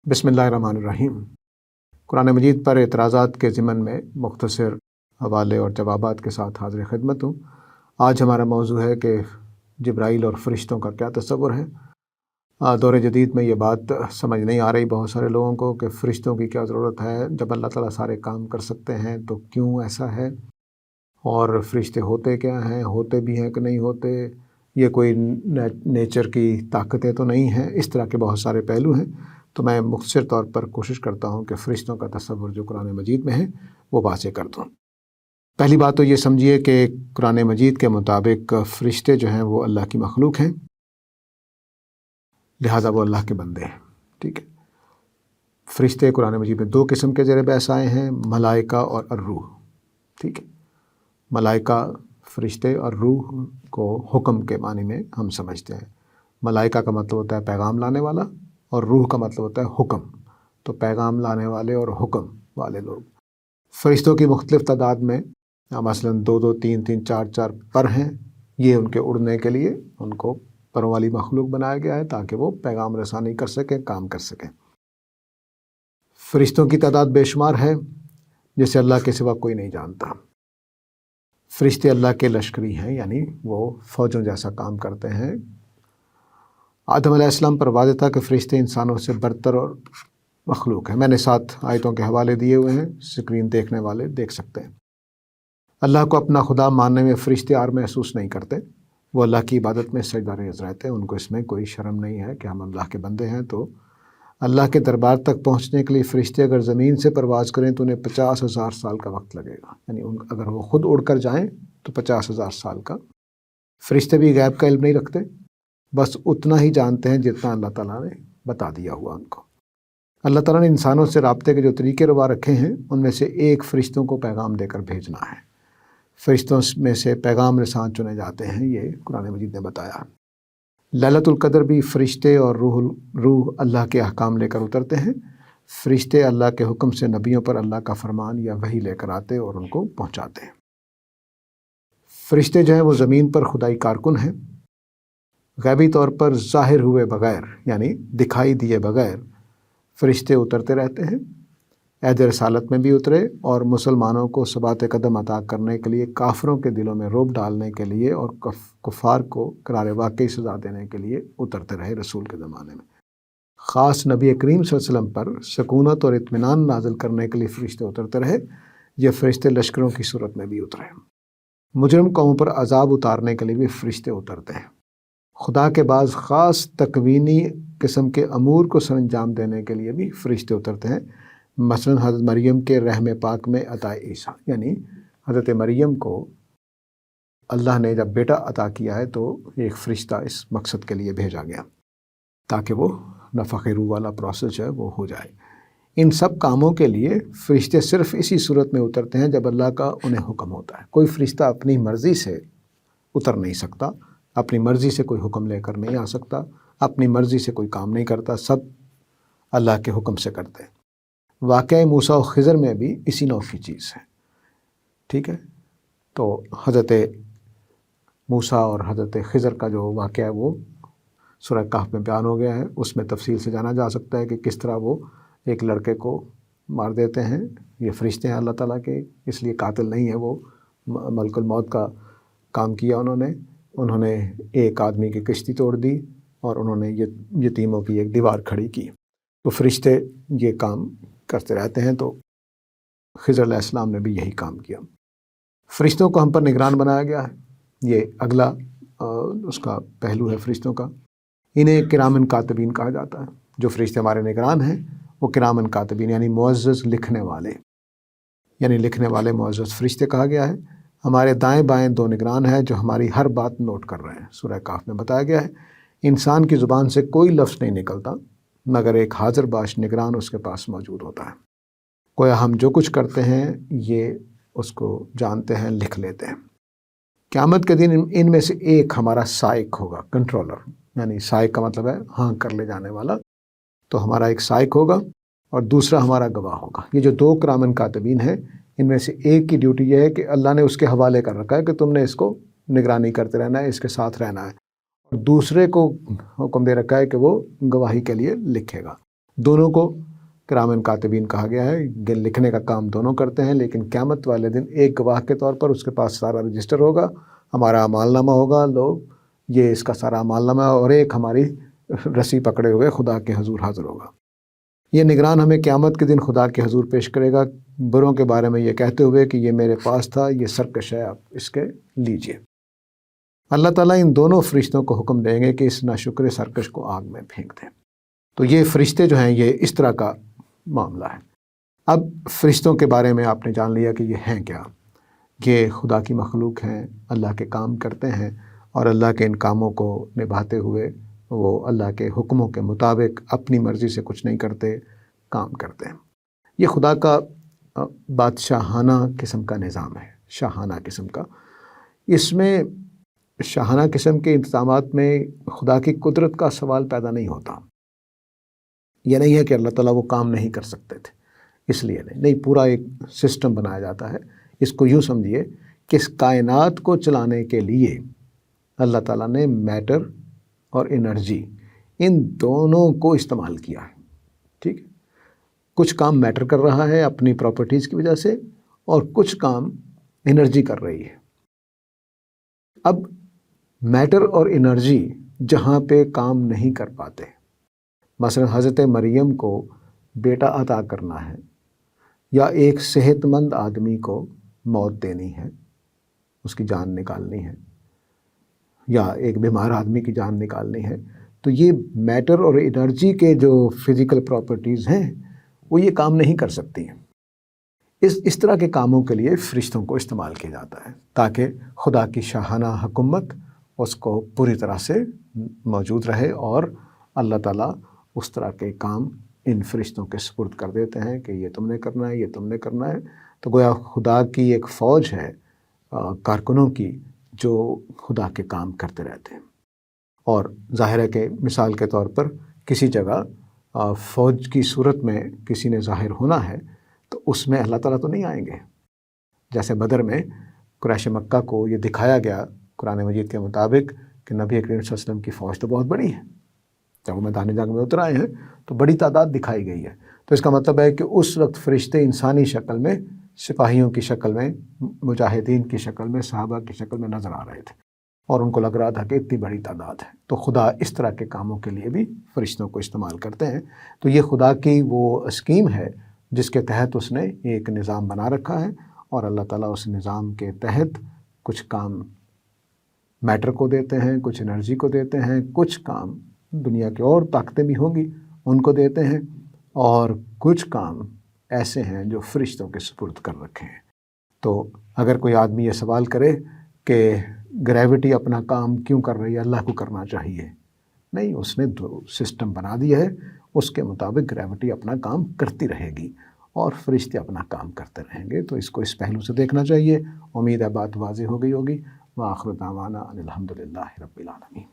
बिस्मिल्लाहिर्रहमानिर्रहीम। कुरान मजीद पर एतराज़ात के ज़िमन में मुख्तसर हवाले और जवाबात के साथ हाज़िर ख़िदमत हूँ। आज हमारा मौजू है कि जिब्राइल और फ़रिश्तों का क्या तस्वुर है। दौर जदीद में ये बात समझ नहीं आ रही बहुत सारे लोगों को कि फ़रिश्तों की क्या ज़रूरत है। जब अल्लाह ताला सारे काम कर सकते हैं तो क्यों ऐसा है, और फ़रिश्ते होते क्या हैं, होते भी हैं कि नहीं होते, ये कोई नेचर की ताकतें तो नहीं हैं। इस तरह के बहुत सारे पहलू हैं। तो मैं मुख्तसर तौर पर कोशिश करता हूँ कि फ़रिश्तों का तस्वुर जो कुरान मजीद में है वो वाज़ेह कर दूँ। पहली बात तो ये समझिए कि कुरान मजीद के मुताबिक फ़रिश्ते जो हैं वो अल्लाह की मखलूक हैं, लिहाजा वो अल्लाह के बंदे हैं। ठीक है। फ़रिश्ते कुरान मजीद में दो किस्म के ज़ेर बहस आए हैं, मलाइका और अर्रूह। ठीक है। मलाइका फ़रिश्ते और रूह को हुक्म के मानी में हम समझते हैं। मलाइका का मतलब होता है पैगाम लाने वाला, और रूह का मतलब होता है हुक्म। तो पैगाम लाने वाले और हुक्म वाले लोग। फ़रिश्तों की मुख्तलिफ़ तादाद में मसलन 2-2, 3-3, 4-4 पर हैं। ये उनके उड़ने के लिए उनको परों वाली मखलूक बनाया गया है ताकि वो पैगाम रसानी कर सकें, काम कर सकें। फ़रिश्तों की तादाद बेशुमार है जिसे अल्लाह के सिवा कोई नहीं जानता। फ़रिश्ते अल्लाह के लश्करी हैं, यानी वो फ़ौजों जैसा काम करते हैं। आदम अलैहिस्सलाम पर वाज़ेह था कि फ़रिश्ते इंसानों से बरतर और मखलूक है। मैंने 7 आयतों के हवाले दिए हुए हैं, स्क्रीन देखने वाले देख सकते हैं। अल्लाह को अपना खुदा मानने में फ़रिश्ते आर महसूस नहीं करते। वो अल्लाह की इबादत में सजदारेज़ रहते हैं। उनको इसमें कोई शर्म नहीं है कि हम अल्लाह के बंदे हैं। तो अल्लाह के दरबार तक पहुँचने के लिए फ़रिश्ते अगर ज़मीन से परवाज़ करें तो उन्हें 50,000 साल का वक्त लगेगा। यानी अगर वो ख़ुद उड़ कर जाएँ तो 50,000 साल का। फ़रिश्ते भी गैब का इल्म नहीं रखते, बस उतना ही जानते हैं जितना अल्लाह ताला ने बता दिया हुआ उनको। अल्लाह ताला ने इंसानों से राब्ते के जो तरीके रवा रखे हैं उनमें से एक फ़रिश्तों को पैगाम देकर भेजना है। फ़रिश्तों में से पैगाम रसान चुने जाते हैं, ये कुरान मजीद ने बताया। लैलतुल क़द्र भी फ़रिश्ते और रूह अल्लाह के अहकाम लेकर उतरते हैं। फ़रिश्ते अल्लाह के हुक्म से नबियों पर अल्लाह का फरमान या वही लेकर आते और उनको पहुँचाते हैं। फ़रिश्ते जो हैं वो ज़मीन पर खुदाई कारकुन हैं। ग़ैबी तौर पर ज़ाहिर हुए बग़ैर, यानी दिखाई दिए बग़ैर फ़रिश्ते उतरते रहते हैं। अहद रसालत में भी उतरे और मुसलमानों को सबात कदम अता करने के लिए, काफ़िरों के दिलों में रोब डालने के लिए और कुफ़ार को करार वाक़ई सज़ा देने के लिए उतरते रहे। रसूल के ज़माने में ख़ास नबी करीम सल्लल्लाहु अलैहि वसल्लम पर सकूनत और इत्मीनान नाज़िल करने के लिए फ़रिश्ते उतरते रहे। ये फ़रिश्ते लश्करों की सूरत में भी उतरे। मुजरिम कौमों पर अज़ाब उतारने के लिए भी फ़रिश्ते उतरते हैं। खुदा के बाज़ ख़ास तकवीनी किस्म के अमूर को सरंजाम देने के लिए भी फ़रिश्ते उतरते हैं। मसलन हज़रत मरियम के रहम पाक में अताए ईसा, यानी हज़रत मरियम को अल्लाह ने जब बेटा अता किया है तो एक फ़रिश्ता इस मकसद के लिए भेजा गया ताकि वो नफ़ख़ रूह वाला प्रोसेस है वो हो जाए। इन सब कामों के लिए फ़रिश्ते सिर्फ़ इसी सूरत में उतरते हैं जब अल्लाह का उन्हें हुक्म होता है। कोई फ़रिश्ता अपनी मर्ज़ी से उतर नहीं सकता, अपनी मर्ज़ी से कोई हुक्म लेकर नहीं आ सकता, अपनी मर्ज़ी से कोई काम नहीं करता, सब अल्लाह के हुक्म से करते हैं। वाक़या मूसा और ख़िज़र में भी इसी नौ की चीज़ है। ठीक है। तो हज़रत मूसा और हज़रत ख़िज़र का जो वाक़या है वो सूरह कहफ़ में बयान हो गया है। उसमें तफसील से जाना जा सकता है कि किस तरह वो एक लड़के को मार देते हैं। ये फ़रिश्ते हैं अल्लाह ताला के, इसलिए कातिल नहीं है वो। मलकुल मौत का काम किया उन्होंने एक आदमी की किश्ती तोड़ दी और उन्होंने यतीमों की एक दीवार खड़ी की। तो फ़रिश्ते ये काम करते रहते हैं। तो ख़िज़र अलैहिस्सलाम ने भी यही काम किया। फ़रिश्तों को हम पर निगरान बनाया गया है। ये अगला उसका पहलू है फ़रिश्तों का। इन्हें किरामन कातिबीन कहा जाता है। जो फ़रिश्ते हमारे निगरान हैं वो किरामन कातिबीन यानी मुअज़्ज़ज़ लिखने वाले, यानी लिखने वाले मुअज़्ज़ज़ फ़रिश्ते कहा गया है। हमारे दाएँ बाएँ 2 निगरान हैं जो हमारी हर बात नोट कर रहे हैं। सूरह कहफ़ में बताया गया है इंसान की ज़ुबान से कोई लफ्ज़ नहीं निकलता मगर एक हाज़िर बाश निगरान उसके पास मौजूद होता है। गोया हम जो कुछ करते हैं ये उसको जानते हैं, लिख लेते हैं। क़यामत के दिन इनमें से एक हमारा साइक होगा, कंट्रोलर, यानी साइक का मतलब है हाँ कर ले जाने वाला। तो हमारा एक साइक होगा और दूसरा हमारा गवाह होगा। ये जो 2 किरामन कातिबीन हैं इनमें से एक की ड्यूटी यह है कि अल्लाह ने उसके हवाले कर रखा है कि तुमने इसको निगरानी करते रहना है, इसके साथ रहना है, और दूसरे को हुक्म दे रखा है कि वो गवाही के लिए लिखेगा। دونوں کو کرامن کاتبین کہا گیا ہے، لکھنے کا کام دونوں کرتے ہیں، لیکن قیامت والے دن ایک گواہ کے طور پر اس کے پاس سارا رجسٹر ہوگا، ہمارا اعمال نامہ ہوگا، لوگ یہ اس کا سارا اعمال نامہ، اور ایک ہماری رسی پکڑے ہوئے خدا کے حضور حاضر ہوگا۔ یہ نگران ہمیں قیامت کے دن خدا کے حضور پیش کرے گا، بروں کے بارے میں یہ کہتے ہوئے کہ یہ میرے پاس تھا، یہ سرکش ہے، آپ اس کے لیجئے۔ اللہ تعالیٰ ان دونوں فرشتوں کو حکم دیں گے کہ اس ناشکر سرکش کو آگ میں پھینک دیں۔ تو یہ فرشتے جو ہیں یہ اس طرح کا معاملہ ہے۔ اب فرشتوں کے بارے میں آپ نے جان لیا کہ یہ ہیں کیا۔ یہ خدا کی مخلوق ہیں، اللہ کے کام کرتے ہیں، اور اللہ کے ان کاموں کو نبھاتے ہوئے وہ اللہ کے حکموں کے مطابق اپنی مرضی سے کچھ نہیں کرتے، کام کرتے ہیں۔ یہ خدا کا بادشاہانہ قسم کا نظام ہے، شاہانہ قسم کا۔ اس میں شاہانہ قسم کے انتظامات میں خدا کی قدرت کا سوال پیدا نہیں ہوتا۔ یہ نہیں ہے کہ اللہ تعالیٰ وہ کام نہیں کر سکتے تھے اس لیے نہیں، پورا ایک سسٹم بنایا جاتا ہے۔ اس کو یوں سمجھیے کہ اس کائنات کو چلانے کے لیے اللہ تعالیٰ نے میٹر اور انرجی ان دونوں کو استعمال کیا ہے، ٹھیک ہے۔ کچھ کام میٹر کر رہا ہے اپنی پراپرٹیز کی وجہ سے، اور کچھ کام انرجی کر رہی ہے۔ اب میٹر اور انرجی جہاں پہ کام نہیں کر پاتے، مثلا حضرت مریم کو بیٹا عطا کرنا ہے، یا ایک صحت مند آدمی کو موت دینی ہے، اس کی جان نکالنی ہے، یا ایک بیمار آدمی کی جان نکالنی ہے، تو یہ میٹر اور انرجی کے جو فزیکل پراپرٹیز ہیں وہ یہ کام نہیں کر سکتی ہیں۔ اس طرح کے کاموں کے لیے فرشتوں کو استعمال کیا جاتا ہے تاکہ خدا کی شاہانہ حکومت اس کو پوری طرح سے موجود رہے، اور اللہ تعالیٰ اس طرح کے کام ان فرشتوں کے سپرد کر دیتے ہیں کہ یہ تم نے کرنا ہے، یہ تم نے کرنا ہے۔ تو گویا خدا کی ایک فوج ہے کارکنوں کی جو خدا کے کام کرتے رہتے ہیں۔ اور ظاہر ہے کہ مثال کے طور پر کسی جگہ فوج کی صورت میں کسی نے ظاہر ہونا ہے تو اس میں اللہ تعالیٰ تو نہیں آئیں گے۔ جیسے بدر میں قریش مکہ کو یہ دکھایا گیا قرآن مجید کے مطابق کہ نبی کریم صلی اللہ علیہ وسلم کی فوج تو بہت بڑی ہے، جب وہ میدان جنگ میں اتر آئے ہیں تو بڑی تعداد دکھائی گئی ہے۔ تو اس کا مطلب ہے کہ اس وقت فرشتے انسانی شکل میں، سپاہیوں کی شکل میں، مجاہدین کی شکل میں، صحابہ کی شکل میں نظر آ رہے تھے، اور ان کو لگ رہا تھا کہ اتنی بڑی تعداد ہے۔ تو خدا اس طرح کے کاموں کے لیے بھی فرشتوں کو استعمال کرتے ہیں۔ تو یہ خدا کی وہ اسکیم ہے جس کے تحت اس نے ایک نظام بنا رکھا ہے، اور اللہ تعالیٰ اس نظام کے تحت کچھ کام میٹر کو دیتے ہیں، کچھ انرجی کو دیتے ہیں، کچھ کام دنیا کی اور طاقتیں بھی ہوں گی ان کو دیتے ہیں، اور کچھ کام ایسے ہیں جو فرشتوں کے سپرد کر رکھے ہیں۔ تو اگر کوئی آدمی یہ سوال کرے کہ گریوٹی اپنا کام کیوں کر رہی ہے، اللہ کو کرنا چاہیے، نہیں، اس نے سسٹم بنا دیا ہے، اس کے مطابق گریوٹی اپنا کام کرتی رہے گی اور فرشتے اپنا کام کرتے رہیں گے۔ تو اس کو اس پہلو سے دیکھنا چاہیے۔ امید ہے بات واضح ہو گئی ہوگی۔ وآخر دعوانا ان الحمد للہ رب العالمین۔